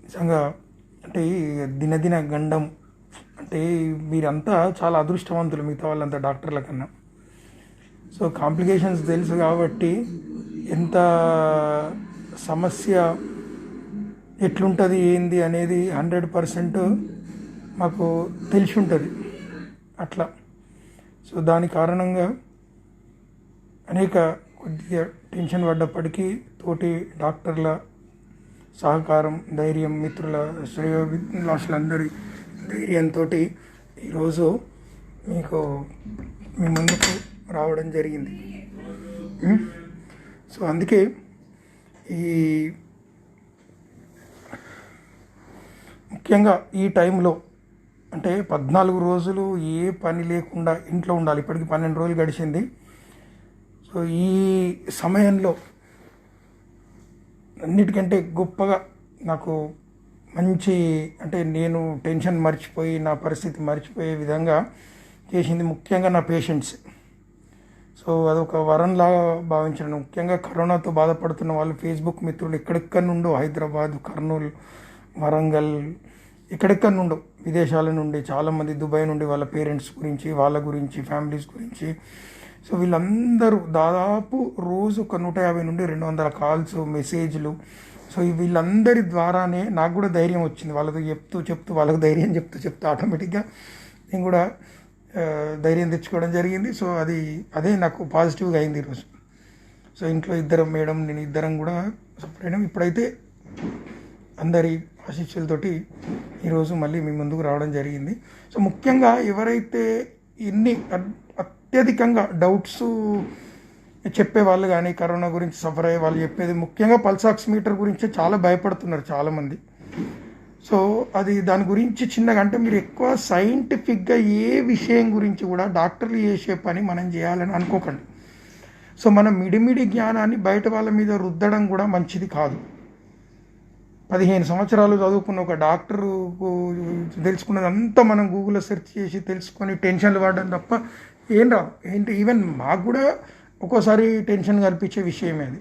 నిజంగా అంటే దినదిన గండం అంటే మీరంతా చాలా అదృష్టవంతులు మిగతా వాళ్ళంతా డాక్టర్ల కన్నా. సో కాంప్లికేషన్స్ తెలుసు కాబట్టి ఎంత సమస్య ఎట్లుంటుంది ఏంది అనేది 100% మాకు తెలిసి ఉంటుంది అట్లా. సో దాని కారణంగా అనేక కొద్దిగా టెన్షన్ పడ్డప్పటికీ తోటి డాక్టర్ల సహకారం, ధైర్యం, మిత్రుల శ్రేయోభిలాషులందరి ధైర్యంతో ఈరోజు మీకు మీ ముందుకు రావడం జరిగింది. సో అందుకే ఈ ముఖ్యంగా ఈ టైంలో అంటే 14 రోజులు ఏ పని లేకుండా ఇంట్లో ఉండాలి. ఇప్పటికి 12 రోజులు గడిచింది. సో ఈ సమయంలో అన్నిటికంటే గొప్పగా నాకు మంచి అంటే నేను టెన్షన్ మర్చిపోయి నా పరిస్థితి మర్చిపోయే విధంగా చేసింది ముఖ్యంగా నా పేషెంట్స్. సో అదొక వరంలాగా భావించాను. ముఖ్యంగా కరోనాతో బాధపడుతున్న వాళ్ళు ఫేస్బుక్ మిత్రులు ఎక్కడెక్కడి నుండో, హైదరాబాద్, కర్నూలు, వరంగల్, ఎక్కడెక్కడి నుండో విదేశాల నుండి చాలామంది, దుబాయ్ నుండి వాళ్ళ పేరెంట్స్ గురించి, వాళ్ళ గురించి, ఫ్యామిలీస్ గురించి. సో వీళ్ళందరూ దాదాపు రోజు ఒక 150 నుండి 200 కాల్స్, మెసేజ్లు. సో వీళ్ళందరి ద్వారానే నాకు కూడా ధైర్యం వచ్చింది. వాళ్ళతో చెప్తూ వాళ్ళకు ధైర్యం చెప్తూ ఆటోమేటిక్గా నేను కూడా ధైర్యం తెచ్చుకోవడం జరిగింది. సో అదే నాకు పాజిటివ్గా అయింది ఈరోజు. సో ఇంట్లో ఇద్దరం మేడం నేను ఇద్దరం కూడా సఫర్ అయినాం. ఇప్పుడైతే అందరి ఆశీస్సులతోటి ఈరోజు మళ్ళీ మీ ముందుకు రావడం జరిగింది. సో ముఖ్యంగా ఎవరైతే ఇన్ని అత్యధికంగా డౌట్స్ చెప్పేవాళ్ళు కానీ కరోనా గురించి సఫర్ అయ్యే వాళ్ళు చెప్పేది ముఖ్యంగా పల్స్ ఆక్సిమీటర్ గురించి చాలా భయపడుతున్నారు చాలామంది. సో దాని గురించి చిన్నగా అంటే మీరు ఎక్కువ సైంటిఫిక్గా ఏ విషయం గురించి కూడా డాక్టర్లు చేసే పని మనం చేయాలని అనుకోకండి. సో మనం మిడిమిడి జ్ఞానాన్ని బయట వాళ్ళ మీద రుద్దడం కూడా మంచిది కాదు. 15 సంవత్సరాలు చదువుకున్న ఒక డాక్టరు తెలుసుకున్నదంతా మనం గూగుల్లో సెర్చ్ చేసి తెలుసుకొని టెన్షన్లు పడడం తప్ప ఏం రాదు. ఈవెన్ మాకు కూడా ఒక్కోసారి టెన్షన్ కల్పించే విషయమే అది.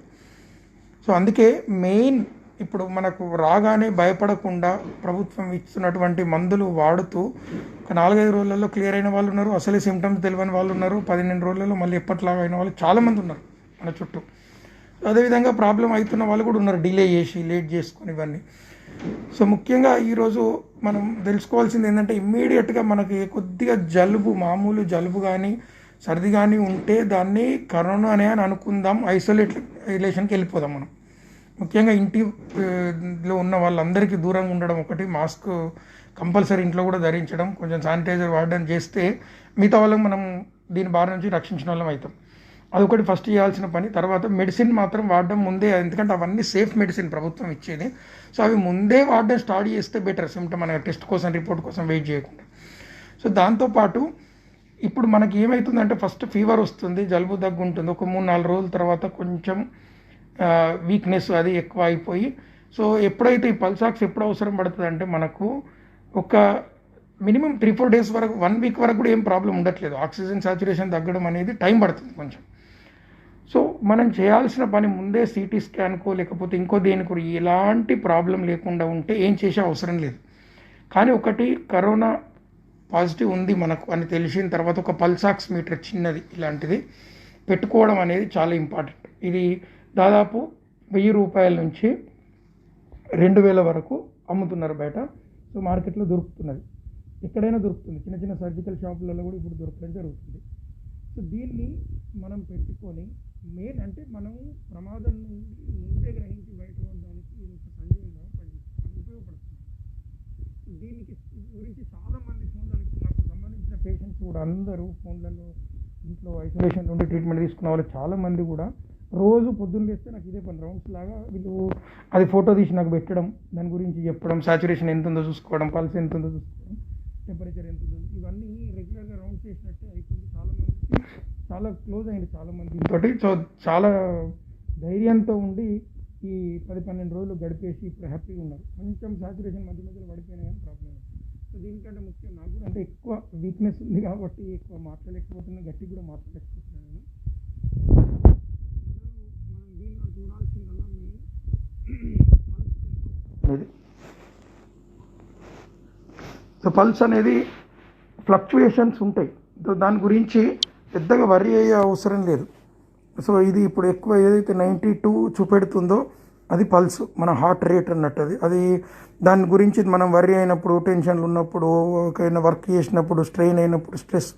సో అందుకే మెయిన్ ఇప్పుడు మనకు రాగానే భయపడకుండా ప్రభుత్వం ఇస్తున్నటువంటి మందులు వాడుతూ ఒక 4-5 రోజులలో క్లియర్ అయిన వాళ్ళు ఉన్నారు. అసలే సిమ్టమ్స్ తెలియని వాళ్ళు ఉన్నారు. 12 రోజులలో మళ్ళీ ఎప్పటిలాగా అయిన వాళ్ళు చాలామంది ఉన్నారు మన చుట్టూ. అదేవిధంగా ప్రాబ్లం అవుతున్న వాళ్ళు కూడా ఉన్నారు, డిలే చేసి లేట్ చేసుకొని ఇవన్నీ. సో ముఖ్యంగా ఈరోజు మనం తెలుసుకోవాల్సింది ఏంటంటే ఇమ్మీడియట్గా మనకి కొద్దిగా మామూలు జలుబు కానీ సర్ది కానీ ఉంటే దాన్ని కరోనానే అని అనుకుందాం, ఐసోలేషన్కి వెళ్ళిపోదాం మనం. ముఖ్యంగా ఇంటిలో ఉన్న వాళ్ళందరికీ దూరంగా ఉండడం ఒకటి, మాస్క్ కంపల్సరీ ఇంట్లో కూడా ధరించడం, కొంచెం శానిటైజర్ వాడడం చేస్తే మిగతా వాళ్ళకి మనం దీని బారి నుంచి రక్షించిన వాళ్ళం అవుతాం. అదొకటి ఫస్ట్ చేయాల్సిన పని. తర్వాత మెడిసిన్ మాత్రం వాడడం ముందే, ఎందుకంటే అవన్నీ సేఫ్ మెడిసిన్ ప్రభుత్వం ఇచ్చేది. సో అవి ముందే వాడడం స్టార్ట్ చేస్తే బెటర్, సిమ్టమ్ అనే టెస్ట్ కోసం రిపోర్ట్ కోసం వెయిట్ చేయకుండా. సో దాంతోపాటు ఇప్పుడు మనకి ఏమవుతుందంటే ఫస్ట్ ఫీవర్ వస్తుంది, జలుబు దగ్గు ఉంటుంది. ఒక 3-4 రోజుల తర్వాత కొంచెం వీక్నెస్ అది ఎక్కువ అయిపోయి, సో ఎప్పుడైతే ఈ పల్సాక్స్ ఎప్పుడు అవసరం పడుతుంది అంటే మనకు ఒక మినిమం 3-4 డేస్ వరకు, 1 వీక్ వరకు కూడా ఏం ప్రాబ్లం ఉండట్లేదు. ఆక్సిజన్ సాచురేషన్ తగ్గడం అనేది టైం పడుతుంది కొంచెం. సో మనం చేయాల్సిన పని ముందే సిటీ స్కాన్కో లేకపోతే ఇంకో దేనికో ఎలాంటి ప్రాబ్లం లేకుండా ఉంటే ఏం చేసే అవసరం లేదు. కానీ ఒకటి కరోనా పాజిటివ్ ఉంది మనకు అని తెలిసిన తర్వాత ఒక పల్స్ ఆక్సిమీటర్ చిన్నది ఇలాంటిది పెట్టుకోవడం అనేది చాలా ఇంపార్టెంట్. ఇది దాదాపు 1000 రూపాయల నుంచి 2000 వరకు అమ్ముతున్నారు బయట. సో మార్కెట్లో దొరుకుతున్నది, ఎక్కడైనా దొరుకుతుంది. చిన్న చిన్న సర్జికల్ షాపులలో కూడా ఇప్పుడు దొరకడం జరుగుతుంది. సో దీన్ని మనం పెట్టుకొని మెయిన్ అంటే మనం ప్రమాదం నుండి ముందే గ్రహించి బయటపడడానికి ఇది ఒక సంజీవంగా ఉపయోగపడుతుంది. దీనికి గురించి చాలామంది ఫోన్లలో ఇప్పుడు నాకు సంబంధించిన పేషెంట్స్ కూడా అందరూ ఫోన్లలో ఇంట్లో ఐసోలేషన్ నుండి ట్రీట్మెంట్ తీసుకున్న వాళ్ళు చాలామంది కూడా రోజు పొద్దున్న లేస్తే నాకు ఇదే పని రౌండ్స్ లాగా వీళ్ళు అది ఫోటో తీసి నాకు పెట్టడం, దాని గురించి చెప్పడం, సాచురేషన్ ఎంత ఉందో చూసుకోవడం, పల్స్ ఎంత ఉందో చూసుకోవడం, టెంపరేచర్ ఎంత ఉందో, ఇవన్నీ రెగ్యులర్గా రౌండ్స్ చేసినట్టే అయిపోయింది. చాలామందికి చాలా క్లోజ్ అయింది చాలామంది తోటి. సో చాలా ధైర్యంతో ఉండి ఈ 10-12 రోజులు గడిపేసి ఇప్పుడు హ్యాపీగా ఉన్నారు. కొంచెం సాచురేషన్ మధ్య మధ్యలో పడిపోయినా కానీ ప్రాబ్లం లేదు. సో దీనికంటే ముఖ్యం నాకు కూడా అంటే ఎక్కువ వీక్నెస్ ఉంది కాబట్టి ఎక్కువ మాట్లాడలేకపోతున్నాను, గట్టి కూడా మాట్లాడలేకపోతున్నాను నేను. మనం దీనిలో చూడాల్సిందల్లా సో పల్స్ అనేది ఫ్లక్చుయేషన్స్ ఉంటాయి. సో దాని గురించి పెద్దగా వర్రీ అయ్యే అవసరం లేదు. సో ఇది ఇప్పుడు ఎక్కువ ఏదైతే 92 చూపెడుతుందో అది పల్స్, మన హార్ట్ రేట్ అన్నట్టు. అది దాని గురించి మనం వర్రీ అయినప్పుడు, టెన్షన్లు ఉన్నప్పుడు, ఒకైనా వర్క్ చేసినప్పుడు, స్ట్రెయిన్ అయినప్పుడు, స్ట్రెస్,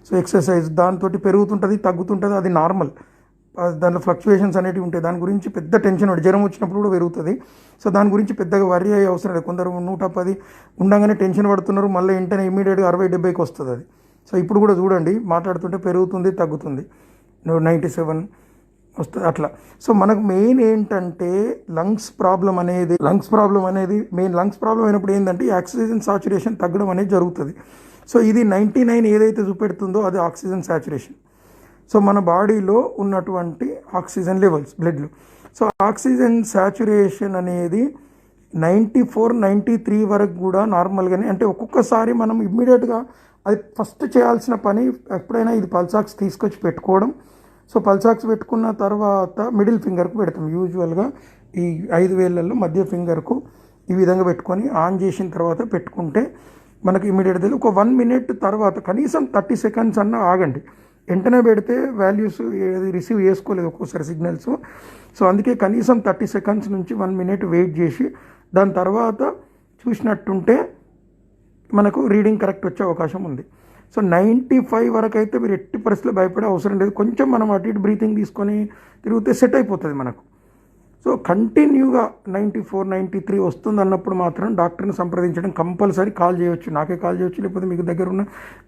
సో ఎక్సర్సైజ్ దాంతో పెరుగుతుంటుంది, తగ్గుతుంటుంది, అది నార్మల్. దాంట్లో ఫ్లక్చుయేషన్స్ అనేవి ఉంటాయి. దాని గురించి పెద్ద టెన్షన్ ఉంటుంది. జ్వరం వచ్చినప్పుడు కూడా పెరుగుతుంది. సో దాని గురించి పెద్దగా వర్రీ అయ్యే అవసరం లేదు. కొందరు 110 ఉండగానే టెన్షన్ పడుతున్నారు, మళ్ళీ వెంటనే ఇమీడియట్గా 60-70కి వస్తుంది అది. సో ఇప్పుడు కూడా చూడండి, మాట్లాడుతుంటే పెరుగుతుంది, తగ్గుతుంది, 97 వస్తుంది అట్లా. సో మనకు మెయిన్ ఏంటంటే లంగ్స్ ప్రాబ్లం అనేది మెయిన్ లంగ్స్ ప్రాబ్లం అయినప్పుడు ఏంటంటే ఆక్సిజన్ సాచురేషన్ తగ్గడం అనేది జరుగుతుంది. సో ఇది 99 ఏదైతే చూపెడుతుందో అది ఆక్సిజన్ సాచురేషన్. సో మన బాడీలో ఉన్నటువంటి ఆక్సిజన్ లెవెల్స్ బ్లడ్లో. సో ఆక్సిజన్ సాచురేషన్ అనేది 94-93 వరకు కూడా నార్మల్గానే, అంటే ఒక్కొక్కసారి మనం ఇమ్మీడియట్గా అది ఫస్ట్ చేయాల్సిన పని ఎప్పుడైనా ఇది పల్సాక్స్ తీసుకొచ్చి పెట్టుకోవడం. సో పల్సాక్స్ పెట్టుకున్న తర్వాత మిడిల్ ఫింగర్కు పెడతాం. యూజువల్గా ఈ 5 వేళ్ళల్లో మధ్య ఫింగర్కు ఈ విధంగా పెట్టుకొని ఆన్ చేసిన తర్వాత పెట్టుకుంటే మనకి ఇమీడియట్గా ఒక 1 మినిట్ తర్వాత కనీసం 30 సెకండ్స్ అన్న ఆగండి. వెంటనే పెడితే వాల్యూస్ రిసీవ్ చేసుకోలేదు ఒక్కోసారి సిగ్నల్స్. సో అందుకే కనీసం 30 సెకండ్స్ నుంచి 1 మినిట్ వెయిట్ చేసి దాని తర్వాత చూసినట్టుంటే మనకు రీడింగ్ కరెక్ట్ వచ్చే అవకాశం ఉంది. సో 95 వరకు అయితే మీరు ఎట్టి పరిస్థితుల్లో భయపడే అవసరం లేదు. కొంచెం మనం అటు ఇటు బ్రీతింగ్ తీసుకొని తిరిగితే సెట్ అయిపోతుంది మనకు. సో కంటిన్యూగా 94-93 వస్తుంది అన్నప్పుడు మాత్రం డాక్టర్ని సంప్రదించడం కంపల్సరీ. కాల్ చేయొచ్చు, నాకే కాల్ చేయొచ్చు, లేకపోతే మీకు దగ్గర ఉన్న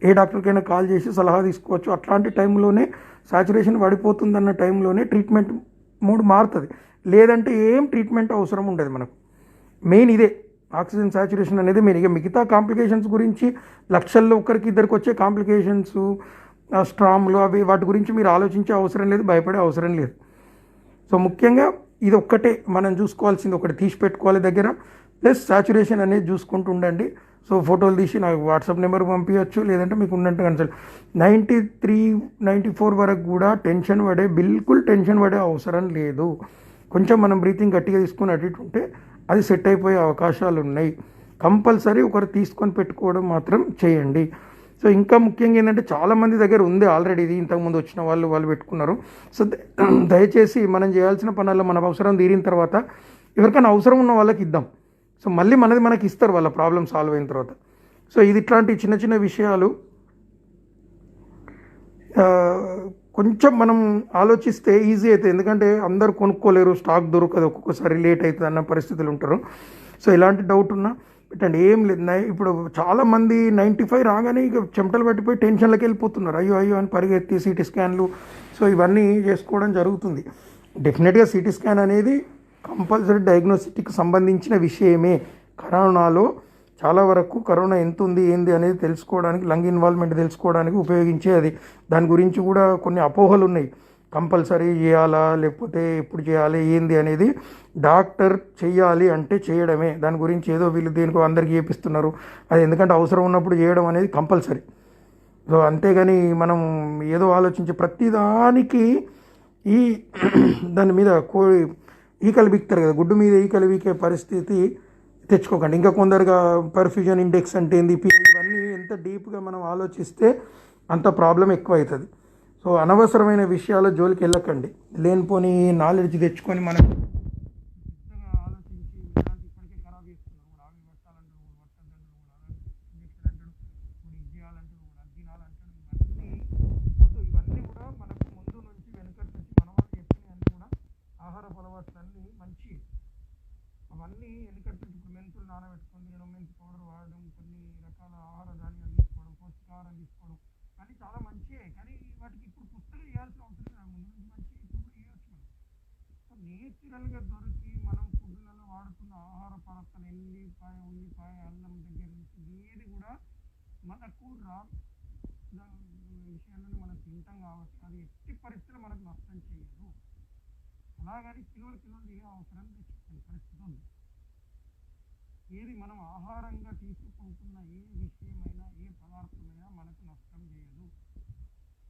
ఏ డాక్టర్కైనా కాల్ చేసి సలహా తీసుకోవచ్చు. అట్లాంటి టైంలోనే సాచురేషన్ పడిపోతుందన్న టైంలోనే ట్రీట్మెంట్ మూడ్ మారుతుంది. లేదంటే ఏం ట్రీట్మెంట్ అవసరం ఉండదు మనకు. మెయిన్ ఇదే ఆక్సిజన్ సాచురేషన్ అనేది మెయిన్. ఇక మిగతా కాంప్లికేషన్స్ గురించి లక్షల్లో ఒకరికి ఇద్దరికి వచ్చే కాంప్లికేషన్స్, స్ట్రామ్లు, అవి వాటి గురించి మీరు ఆలోచించే అవసరం లేదు, భయపడే అవసరం లేదు. సో ముఖ్యంగా ఇది ఒక్కటే మనం చూసుకోవాల్సింది, ఒకటి తీసి పెట్టుకోవాలి దగ్గర, ప్లస్ సాచురేషన్ అనేది చూసుకుంటూ ఉండండి. సో ఫోటోలు తీసి నాకు వాట్సాప్ నెంబర్ పంపించవచ్చు, లేదంటే మీకు ఉన్నట్టు కన్సల్ట్. 93-94 వరకు కూడా బిల్కుల్ టెన్షన్ పడే అవసరం లేదు. కొంచెం మనం బ్రీతింగ్ గట్టిగా తీసుకొని అటు ఇటు ఉంటే అది సెట్ అయిపోయే అవకాశాలు ఉన్నాయి. కంపల్సరీ ఒకరు తీసుకొని పెట్టుకోవడం మాత్రం చేయండి. సో ఇంకా ముఖ్యంగా ఏంటంటే చాలామంది దగ్గర ఉంది ఆల్రెడీ, ఇది ఇంతకుముందు వచ్చిన వాళ్ళు పెట్టుకున్నారు. సో దయచేసి మనం చేయాల్సిన పనుల్లో మన అవసరం తీరిన తర్వాత ఎవరికైనా అవసరం ఉన్న వాళ్ళకి ఇద్దాం. సో మళ్ళీ మనకి ఇస్తారు వాళ్ళ ప్రాబ్లం సాల్వ్ అయిన తర్వాత. సో ఇది ఇట్లాంటి చిన్న చిన్న విషయాలు కొంచెం మనం ఆలోచిస్తే ఈజీ అవుతుంది. ఎందుకంటే అందరూ కొనుక్కోలేరు, స్టాక్ దొరకదు, ఒక్కొక్కసారి లేట్ అవుతుంది అన్న పరిస్థితులు ఉంటారు. సో ఇలాంటి డౌట్ ఉన్నా పెట్టండి, ఏం లేదు. ఇప్పుడు చాలామంది 95 రాగానే ఇక చెమటలు పట్టిపోయి టెన్షన్లకు వెళ్ళిపోతున్నారు, అయ్యో అని పరిగెత్తి సిటీ స్కాన్లు, సో ఇవన్నీ చేసుకోవడం జరుగుతుంది. డెఫినెట్గా సిటీ స్కాన్ అనేది కంపల్సరీ డయాగ్నోస్టిక్కి సంబంధించిన విషయమే. కరోనాలో చాలా వరకు కరోనా ఎంత ఉంది ఏంది అనేది తెలుసుకోవడానికి, లంగ్ ఇన్వాల్వ్మెంట్ తెలుసుకోవడానికి ఉపయోగించే అది. దాని గురించి కూడా కొన్ని అపోహలు ఉన్నాయి, కంపల్సరీ చేయాలా లేకపోతే ఎప్పుడు చేయాలి ఏంది అనేది. డాక్టర్ చెయ్యాలి అంటే చేయడమే. దాని గురించి ఏదో వీళ్ళు దేనికో అందరికీ చేపిస్తున్నారు, అది ఎందుకంటే అవసరం ఉన్నప్పుడు చేయడం అనేది కంపల్సరీ. సో అంతేగాని మనం ఏదో ఆలోచించే ప్రతిదానికి ఈ దాని మీద ఈకలు బిక్తారు కదా, గుడ్డు మీద ఈకలు బీకే పరిస్థితి తెచ్చుకోకండి. ఇంకా కొందరుగా పర్ఫ్యూజన్ ఇండెక్స్ అంటే ఏంది, ఇవన్నీ ఎంత డీప్గా మనం ఆలోచిస్తే అంత ప్రాబ్లం ఎక్కువ అవుతుంది. సో అనవసరమైన విషయాల జోలికి వెళ్ళకండి. లేనిపోని నాలెడ్జ్ తెచ్చుకొని మనం ఆలోచించి ఇప్పటికే ఖరాబ్ చేస్తున్నాం. ఆవి పెట్టాలంటే ఇంజక్షన్ అంటాడు, ఇది చేయాలంటే అది తినాలంటాడు. ఇవన్నీ కూడా మనకు ముందు నుంచి వెనుకటి నుంచి మన వాళ్ళు చెప్పినవన్నీ కూడా ఆహార అలవాట్లన్నీ మంచి. అవన్నీ వెనుకటి నుంచి ఇప్పుడు మెంతులు నానబెట్టుకొని తినడం, మెంతు పౌడర్ వాడడం, కొన్ని రకాల ఆహార ధాన్యాలు తీసుకోవడం, పౌష్టికాహారం తీసుకోవడం, అన్నీ చాలా మంచివే. కానీ వాటికి ఇప్పుడు పుస్తకం చేయాల్సిన అవసరం లేదు, ముందు నుంచి మంచి ఇప్పుడు కూడా చేయవచ్చు మనం. సో నేచురల్గా దొరికి మనం ఫుడ్లలో వాడుతున్న ఆహార పదార్థాలు, ఎల్లిపాయ, ఉల్లిపాయ, అల్లం దగ్గర నుంచి ఏది కూడా మనకు విషయాలను మనం తింటాం కాబట్టి అది ఎట్టి పరిస్థితుల్లో మనకు నష్టం చేయదు. అలాగని కిలోలు తినే అవసరం తెచ్చుకునే పరిస్థితి ఉంది. ఏది మనం ఆహారంగా తీసుకుంటున్న ఏ విషయమైనా, ఏ పదార్థమైనా మనకు నష్టం చేయదు.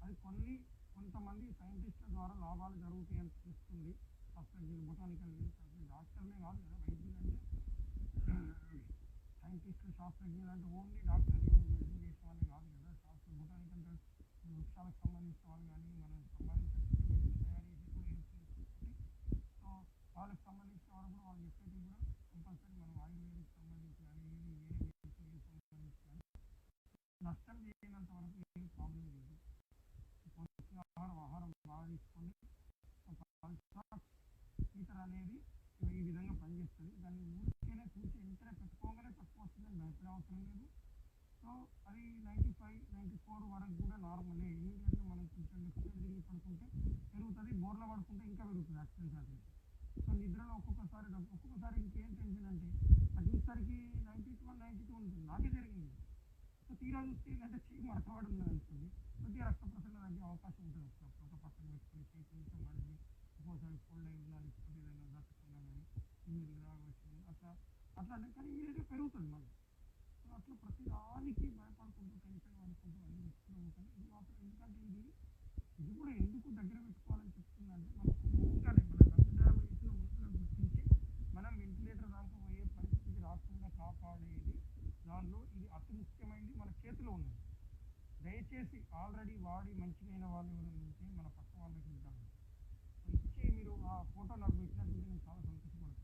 అది కొంతమంది సైంటిస్టుల ద్వారా లాభాలు జరుగుతాయని తెలుస్తుంది. శాస్త్రజ్ఞులు, బొటానికల్ డాక్టర్లే కాదు కదా, వైద్యులు అంటే సైంటిస్టులు, శాస్త్రజ్ఞులు అంటే ఓన్లీ డాక్టర్లు మెడిసిన్ చేసే వాళ్ళు కాదు కదా, శాస్త్ర బొటానికల్ వృక్షాలకు సంబంధించిన వాళ్ళు కానీ మనం సంబంధించిన మెడిసిన్ తయారు చేసి కూడా సో వాళ్ళకి సంబంధించిన వాళ్ళు కూడా వాళ్ళు చెప్పేది కూడా కంపల్సరీ మనం ఆయుర్వేదిక్ సంబంధించి కానీ ఏది వేరే మెడిసిన్ సంబంధించి కానీ నష్టం చేయనంత వరకు ఏం ప్రాబ్లం లేదు. ఆహారం బాగా తీసుకోండి. హీటర్ అనేది ఈ విధంగా పనిచేస్తుంది. దాన్ని ఊరికేనే చూసి వెంటనే పెట్టుకోగానే తక్కువ వస్తుందని భయపడే అవసరం లేదు. సో అది 95-94 వరకు కూడా నార్మలే. ఇమీడియట్గా మనం కొంచెం లెఫ్ట్ తిరిగి పడుకుంటే పెరుగుతుంది, బోర్లో పడుకుంటే ఇంకా పెరుగుతుంది యాక్సిడెంట్ అది. సో నిద్రలో ఒక్కొక్కసారి ఇంకేం టెన్షన్ అంటే అది చూసేసరికి 91-92 ఉంటుంది. నాకే జరిగింది. సో తీరా చూస్తే ఏంటంటే చెయ్యి మడతవాడు ఉన్నది అనుకోండి, కొద్దిగా రక్త ప్రసరణ తగ్గే అవకాశం ఉంటుంది. ఒక పక్కన పెట్టుకుని చెయ్యి కొంచెం మడిచి ఒక్కోసారి ఫోల్డ్ అయి ఉన్నా లేకపోతే ఏదైనా దట్టుకున్నా కానీ ఇమ్మీడియట్గా రావచ్చు అట్లా అంటే కానీ ఇమీడియట్గా పెరుగుతుంది మళ్ళీ. సో అట్లా ప్రతి దానికి భయపడుకుంటూ టెన్షన్ పడుకుంటూ అన్ని ఇస్తున్నాము. కానీ ఇది మాత్రం ఎందుకంటే ఇది కూడా ఎందుకు దగ్గర పెట్టుకోవాలని చెప్తుందంటే మనకు ముందుగానే మన లంగ్ డ్యామేజ్లో ముందుగా గుర్తించి మనం వెంటిలేటర్ దాకా పోయే పరిస్థితి రాకుండా కాపాడేది. దానిలో ఇది అతి ముఖ్యమైనది మన చేతిలో ఉన్నది. దయచేసి ఆల్రెడీ వాడి మంచిగైన వాళ్ళు ఎవరైనా ఉంటే మన పక్క వాళ్ళకి ఇద్దాం. ఇచ్చి మీరు ఆ ఫోటో నాకు పెట్టినట్టు నేను చాలా సంతోషపడుతున్నాను.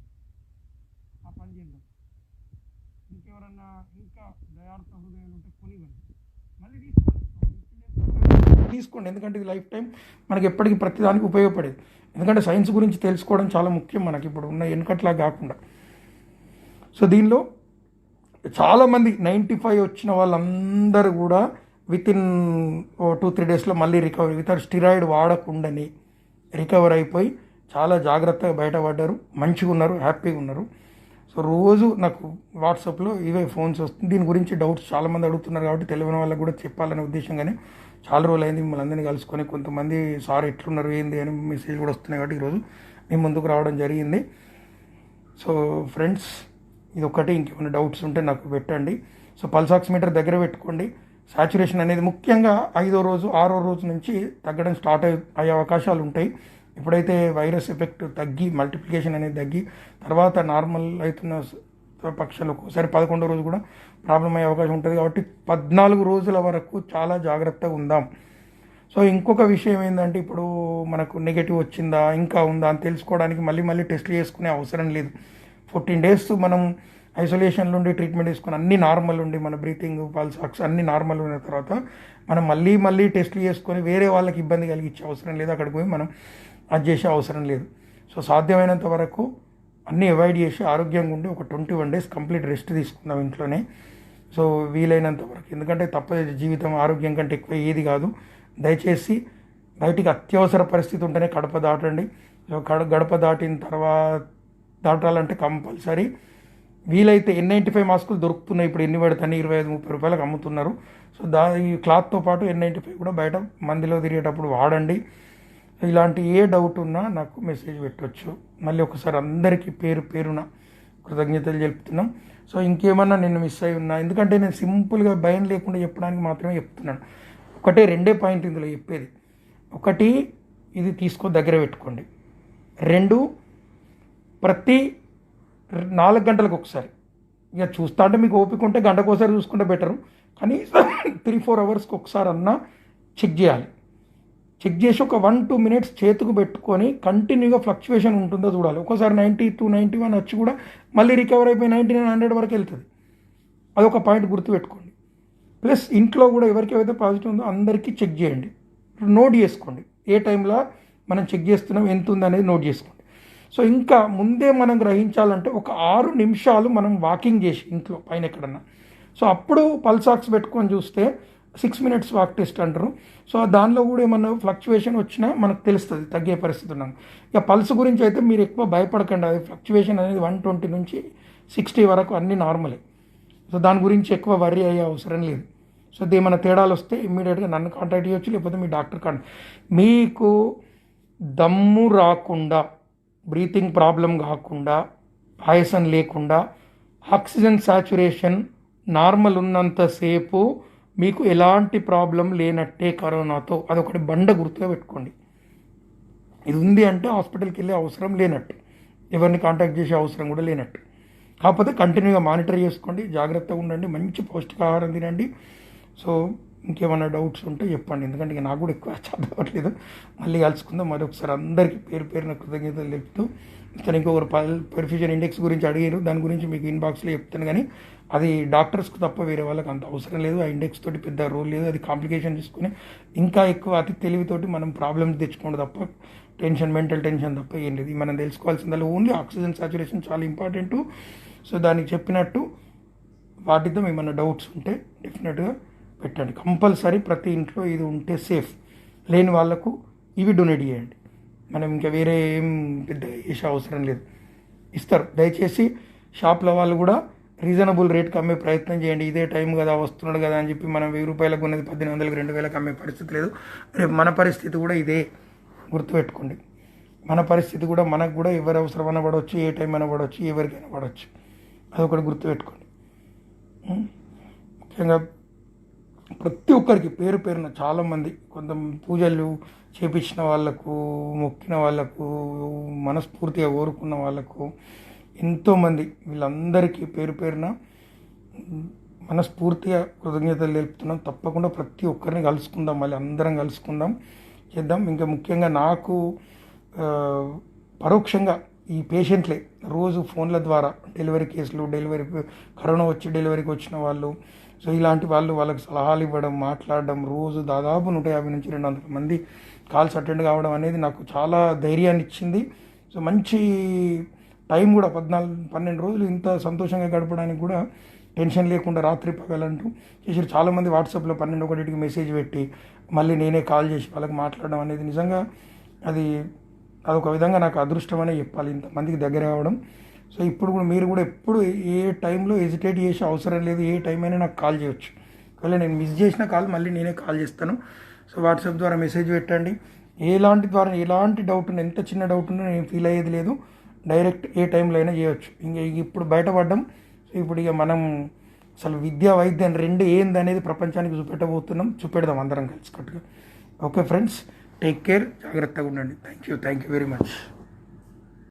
ఆ పని చేద్దాం. ఇంకెవరన్నా ఇంకా దయార్థ హృదయాలు ఉంటే కొనివ్వండి, మళ్ళీ తీసుకోండి. ఎందుకంటే ఇది లైఫ్ టైం మనకి ఎప్పటికీ ప్రతిదానికి ఉపయోగపడేది. ఎందుకంటే సైన్స్ గురించి తెలుసుకోవడం చాలా ముఖ్యం మనకి ఇప్పుడు ఉన్న వెనుకట్లా కాకుండా. సో దీనిలో చాలామంది 95 వచ్చిన వాళ్ళందరూ కూడా వితిన్ 2-3 డేస్లో మళ్ళీ రికవరీ వితౌట్ స్టిరాయిడ్ వాడకుండానే రికవర్ అయిపోయి చాలా జాగ్రత్తగా బయటపడ్డారు, మంచిగా ఉన్నారు, హ్యాపీగా ఉన్నారు. సో రోజు నాకు వాట్సాప్లో ఇవే ఫోన్స్ వస్తుంది. దీని గురించి డౌట్స్ చాలామంది అడుగుతున్నారు కాబట్టి తెలియని వాళ్ళకి కూడా చెప్పాలనే ఉద్దేశంగానే చాలా రోజులు అయింది మిమ్మల్ని అందరినీ కలుసుకొని. కొంతమంది సార్ ఎట్లున్నారు ఏంది అని మెసేజ్ కూడా వస్తున్నాయి కాబట్టి ఈరోజు మేము ముందుకు రావడం జరిగింది. సో ఫ్రెండ్స్, ఇది ఒకటి. ఇంకేమైనా డౌట్స్ ఉంటే నాకు పెట్టండి. సో పల్స్ ఆక్సిమీటర్ దగ్గర పెట్టుకోండి. సాచురేషన్ అనేది ముఖ్యంగా 5వ రోజు 6వ రోజు నుంచి తగ్గడం స్టార్ట్ అయ్యే అవకాశాలు ఉంటాయి. ఎప్పుడైతే వైరస్ ఎఫెక్ట్ తగ్గి మల్టిప్లికేషన్ అనేది తగ్గి తర్వాత నార్మల్ అవుతున్న పక్షాలు ఒక్కోసారి 11వ రోజు కూడా ప్రాబ్లం అయ్యే అవకాశం ఉంటుంది. కాబట్టి 14 రోజుల వరకు చాలా జాగ్రత్తగా ఉందాం. సో ఇంకొక విషయం ఏంటంటే ఇప్పుడు మనకు నెగటివ్ వచ్చిందా ఇంకా ఉందా అని తెలుసుకోవడానికి మళ్ళీ టెస్ట్లు చేసుకునే అవసరం లేదు. 14 డేస్ మనం ఐసోలేషన్లో ఉండి ట్రీట్మెంట్ తీసుకుని అన్ని నార్మల్ ఉండి మన బ్రీతింగ్ పల్స్ ఆక్స్ అన్ని నార్మల్ ఉన్న తర్వాత మనం మళ్ళీ టెస్ట్లు చేసుకొని వేరే వాళ్ళకి ఇబ్బంది కలిగించే అవసరం లేదు. అక్కడికి పోయి మనం అది చేసే అవసరం లేదు. సో సాధ్యమైనంత వరకు అన్నీ అవాయిడ్ చేసి ఆరోగ్యంగా ఉండి ఒక 21 డేస్ కంప్లీట్ రెస్ట్ తీసుకుందాం ఇంట్లోనే. సో వీలైనంత వరకు, ఎందుకంటే తప్పదు, జీవితం ఆరోగ్యం కంటే ఎక్కువ ఏది కాదు. దయచేసి బయటికి అత్యవసర పరిస్థితి ఉంటేనే గడప దాటండి. సో గడప దాటిన తర్వాత దాటాలంటే కంపల్సరీ వీలైతే N95 మాస్కులు దొరుకుతున్నాయి. ఇప్పుడు ఎన్ని పడతాయి, 25-30 రూపాయలకు అమ్ముతున్నారు. సో ఈ క్లాత్తో పాటు N95 కూడా బయట మందిలో తిరిగేటప్పుడు వాడండి. ఇలాంటి ఏ డౌట్ ఉన్నా నాకు మెసేజ్ పెట్టవచ్చు. మళ్ళీ ఒకసారి అందరికీ పేరున కృతజ్ఞతలు తెలుపుతున్నాం. సో ఇంకేమన్నా నేను మిస్ అయి ఉన్నా, ఎందుకంటే నేను సింపుల్గా భయం లేకుండా చెప్పడానికి మాత్రమే చెప్తున్నాను. ఒకటే 2 పాయింట్ ఇందులో చెప్పేది. ఒకటి, ఇది దగ్గర పెట్టుకోండి. 2, ప్రతి 4 గంటలకు ఒకసారి, ఇక చూస్తా అంటే మీకు ఓపిక ఉంటే గంటకోసారి చూసుకుంటే బెటరు, కానీ 3-4 అవర్స్కి ఒకసారి అన్నా చెక్ చేయాలి. చెక్ చేసి ఒక 1-2 మినిట్స్ చేతికి పెట్టుకొని కంటిన్యూగా ఫ్లక్చువేషన్ ఉంటుందో చూడాలి. ఒక్కోసారి 92-91 వచ్చి కూడా మళ్ళీ రికవర్ అయిపోయి 99-100 వరకు వెళ్తుంది. అదొక పాయింట్ గుర్తుపెట్టుకోండి. ప్లస్ ఇంట్లో కూడా ఎవరికైతే పాజిటివ్ ఉందో అందరికీ చెక్ చేయండి, నోట్ చేసుకోండి. ఏ టైంలో మనం చెక్ చేస్తున్నాం, ఎంత ఉందనేది నోట్ చేసుకోండి. సో ఇంకా ముందే మనం గ్రహించాలంటే ఒక 6 నిమిషాలు మనం వాకింగ్ చేసి ఇంట్లో పైన ఎక్కడన్నా, సో అప్పుడు పల్సాక్స్ పెట్టుకొని చూస్తే 6 మినిట్స్ వాక్ టెస్ట్ అంటారు. సో దానిలో కూడా ఏమన్నా ఫ్లక్చువేషన్ వచ్చినా మనకు తెలుస్తుంది, తగ్గే పరిస్థితి ఉన్నాం. ఇక పల్స్ గురించి అయితే మీరు ఎక్కువ భయపడకండి. అది ఫ్లక్చువేషన్ అనేది 120 నుంచి 60 వరకు అన్నీ నార్మలే. సో దాని గురించి ఎక్కువ వర్రీ అయ్యే అవసరం లేదు. సో ఏమైనా తేడాలు వస్తే ఇమ్మీడియట్గా నన్ను కాంటాక్ట్ చేయొచ్చు, లేకపోతే మీ డాక్టర్ మీకు దమ్ము రాకుండా, బ్రీతింగ్ ప్రాబ్లం కాకుండా, ఆయాసం లేకుండా, ఆక్సిజన్ సాచురేషన్ నార్మల్ ఉన్నంతసేపు మీకు ఎలాంటి ప్రాబ్లం లేనట్టే కరోనాతో. అదొకటి బండ గుర్తుగా పెట్టుకోండి. ఇది ఉంది అంటే హాస్పిటల్కి వెళ్ళే అవసరం లేనట్టు, ఎవరిని కాంటాక్ట్ చేసే అవసరం కూడా లేనట్టు. కాకపోతే కంటిన్యూగా మానిటర్ చేసుకోండి, జాగ్రత్తగా ఉండండి, మంచి పౌష్టికాహారం తినండి. సో ఇంకేమైనా డౌట్స్ ఉంటే చెప్పండి, ఎందుకంటే ఇక నాకు కూడా ఎక్కువ చదవట్లేదు. మళ్ళీ కలుసుకుందాం. మరొకసారి అందరికీ పేరు పేరున కృతజ్ఞతలు చెప్తూ, ఇక్కడ ఇంకొకరు పెర్ఫ్యూజన్ ఇండెక్స్ గురించి అడిగారు, దాని గురించి మీకు ఇన్బాక్స్లో చెప్తాను. కానీ అది డాక్టర్స్కి తప్ప వేరే వాళ్ళకి అంత అవసరం లేదు. ఆ ఇండెక్స్ తోటి పెద్ద రోల్ లేదు. అది కాంప్లికేషన్ తీసుకుని ఇంకా ఎక్కువ అతి తెలివితోటి మనం ప్రాబ్లమ్స్ తెచ్చుకోండి తప్ప, టెన్షన్, మెంటల్ టెన్షన్ తప్ప ఏం లేదు. మనం తెలుసుకోవాల్సిందల్లా ఓన్లీ ఆక్సిజన్ సాచురేషన్ చాలా ఇంపార్టెంట్. సో దానికి చెప్పినట్టు వాటితో ఏమన్నా డౌట్స్ ఉంటే డెఫినెట్గా పెట్టండి. కంపల్సరీ ప్రతి ఇంట్లో ఇది ఉంటే సేఫ్. లేని వాళ్ళకు ఇవి డొనేట్ చేయండి. మనం ఇంకా వేరే ఏం పెద్ద చేసే అవసరం లేదు, ఇస్తారు. దయచేసి షాప్ల వాళ్ళు కూడా రీజనబుల్ రేట్కి అమ్మే ప్రయత్నం చేయండి. ఇదే టైం కదా, వస్తున్నాడు కదా అని చెప్పి మనం 1000 రూపాయలకు ఉన్నది 1800, 2000 అమ్మే పరిస్థితి లేదు. రేపు మన పరిస్థితి కూడా ఇదే, గుర్తుపెట్టుకోండి. మన పరిస్థితి కూడా, మనకు కూడా ఎవరు అవసరమైనా పడవచ్చు, ఏ టైం అయినా పడవచ్చు, ఎవరికైనా పడవచ్చు. అదొకటి గుర్తుపెట్టుకోండి. ముఖ్యంగా ప్రతి ఒక్కరికి పేరు పేరున చాలామంది, కొంత పూజలు చేపించిన వాళ్ళకు, మొక్కిన వాళ్ళకు, మనస్ఫూర్తిగా కోరుకున్న వాళ్ళకు ఎంతోమంది, వీళ్ళందరికీ పేరు పేరున మనస్ఫూర్తిగా కృతజ్ఞతలు తెలుపుతున్నాం. తప్పకుండా ప్రతి ఒక్కరిని కలుసుకుందాం, మళ్ళీ అందరం కలుసుకుందాం, చేద్దాం. ఇంకా ముఖ్యంగా నాకు పరోక్షంగా ఈ పేషెంట్లే రోజు ఫోన్ల ద్వారా డెలివరీ కేసులు, కరోనా వచ్చి డెలివరీకి వచ్చిన వాళ్ళు, సో ఇలాంటి వాళ్ళకి సలహాలు ఇవ్వడం, మాట్లాడడం, రోజు దాదాపు 150 నుంచి 200 మంది కాల్స్ అటెండ్ కావడం అనేది నాకు చాలా ధైర్యాన్ని ఇచ్చింది. సో మంచి టైం కూడా 14-12 రోజులు ఇంత సంతోషంగా గడపడానికి కూడా టెన్షన్ లేకుండా రాత్రి పగలంటూ చేసి చాలామంది వాట్సాప్లో 12-1కి మెసేజ్ పెట్టి మళ్ళీ నేనే కాల్ చేసి వాళ్ళకి మాట్లాడడం అనేది నిజంగా అదొక విధంగా నాకు అదృష్టం అనే చెప్పాలి, ఇంతమందికి దగ్గర అవ్వడం. సో ఇప్పుడు కూడా మీరు కూడా ఎప్పుడు ఏ టైంలో హెజిటేట్ చేసే అవసరం లేదు, ఏ టైం అయినా నాకు కాల్ చేయొచ్చు. ఒకవేళ నేను మిస్ చేసిన కాల్ మళ్ళీ నేనే కాల్ చేస్తాను. సో వాట్సాప్ ద్వారా మెసేజ్ పెట్టండి. ఎలాంటి డౌట్ ఉన్నా, ఎంత చిన్న డౌట్ ఉన్నా నేను ఫీల్ అయ్యేది లేదు. డైరెక్ట్ ఏ టైంలో అయినా చేయొచ్చు. ఇంకా ఇప్పుడు బయటపడ్డం. సో ఇప్పుడు ఇక మనం అసలు విద్యా వైద్యం రెండు ఏందనేది ప్రపంచానికి చూపెడదాం అందరం కలిసి కట్టుగా. ఓకే ఫ్రెండ్స్, టేక్ కేర్, జాగ్రత్తగా ఉండండి. Thank you very much.